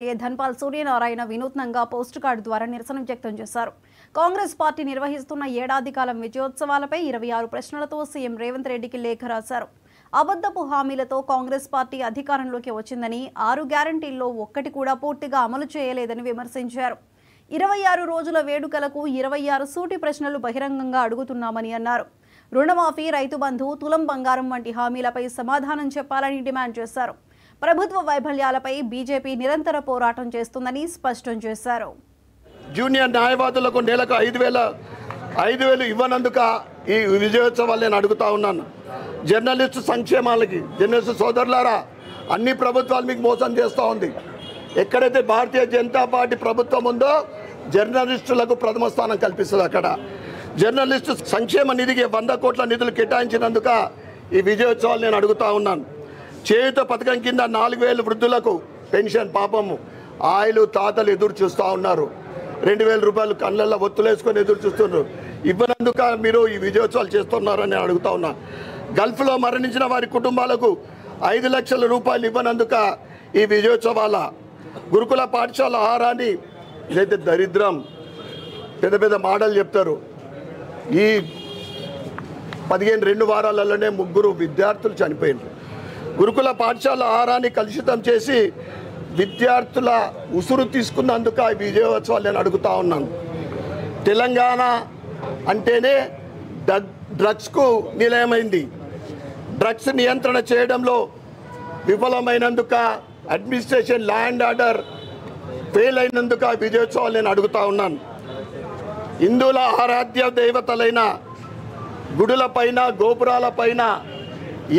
ధన్పాల్ సూర్యనారాయణ వినూత్నంగా post card ద్వారా నిరసన వ్యక్తం చేశారు. కాంగ్రెస్ పార్టీ నిర్వహిస్తున్న ఏడాది కాలం విజయోత్సవాలపై 26 ప్రశ్నలతో సీఎం రేవంత్ రెడ్డికి లేఖ రాశారు. అబద్ధపు హామీలతో కాంగ్రెస్ పార్టీ అధికారంలోకి వచ్చిందని, 6 గ్యారంటీల్లో ఒక్కటి కూడా పూర్తిగా అమలు చేయలేదని విమర్శించారు. 26 రోజుల వేడుకలకు 26 సూటి ప్రశ్నలు బహిరంగంగా అడుగుతున్నామని అన్నారు. రుణమాఫీ, రైతు బంధు, తులం బంగారం వంటి హామీలపై సమాధానం చెప్పాలని డిమాండ్ చేశారు. ప్రభుత్వ వైఫల్యాలపై బీజేపీ నిరంతర పోరాటం చేస్తుందని స్పష్టం చేశారు. జూనియర్ న్యాయవాదులకు నెలకు 5,000 ఇవ్వనందుక ఈ విజయోత్సవాలు నేను అడుగుతా ఉన్నాను. జర్నలిస్టు సంక్షేమాలకి, జర్నలిస్టు సోదరులారా, అన్ని ప్రభుత్వాలు మీకు మోసం చేస్తూ ఉంది. ఎక్కడైతే భారతీయ జనతా పార్టీ ప్రభుత్వం ఉందో జర్నలిస్టులకు ప్రథమ స్థానం కల్పిస్తుంది. అక్కడ జర్నలిస్టు సంక్షేమ నిధికి 100 కోట్ల నిధులు కేటాయించినందుక ఈ విజయోత్సవాలు నేను అడుగుతా ఉన్నాను. చేయుత పథకం కింద 4,000 వృద్ధులకు పెన్షన్ పాపము ఆయిలు తాతలు ఎదురు చూస్తూ ఉన్నారు. 2,000 రూపాయలు కళ్ళల్లో ఒత్తులేసుకొని ఎదురు చూస్తున్నారు. ఇవ్వనందుక మీరు ఈ విజయోత్సవాలు చేస్తున్నారని నేను అడుగుతా ఉన్నా. గల్ఫ్లో మరణించిన వారి కుటుంబాలకు 5 లక్షల రూపాయలు ఇవ్వనందుక ఈ విజయోత్సవాల గురుకుల పాఠశాల ఆహారాన్ని ఇదైతే దరిద్రం. పెద్ద పెద్ద మాటలు చెప్తారు. ఈ 2 వారాలలోనే 3 విద్యార్థులు చనిపోయినారు. గురుకుల పాఠశాల ఆహారాన్ని కలుషితం చేసి విద్యార్థుల ఉసురు తీసుకున్నందుకు ఈ విజయోత్సవాలు నేను అడుగుతా ఉన్నాను. తెలంగాణ అంటేనే డ్రగ్స్కు నిలయమైంది. డ్రగ్స్ నియంత్రణ చేయడంలో విఫలమైనందుక, administration, law and order fail అయినందుక విజయోత్సవాలు నేను అడుగుతా ఉన్నాను. హిందువుల ఆరాధ్య దేవతలైన గుడులపైన, గోపురాలపైన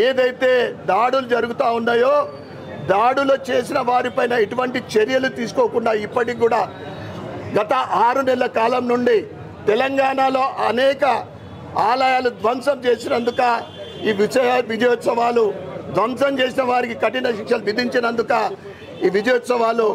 ఏదైతే దాడులు జరుగుతూ ఉన్నాయో, దాడులు చేసిన వారిపైన ఎటువంటి చర్యలు తీసుకోకుండా ఇప్పటికి కూడా గత 6 నెలల కాలం నుండి తెలంగాణలో అనేక ఆలయాలు ధ్వంసం చేసినందుక ఈ విజయోత్సవాలు, ధ్వంసం చేసిన వారికి కఠిన శిక్షలు విధించినందుక ఈ విజయోత్సవాలు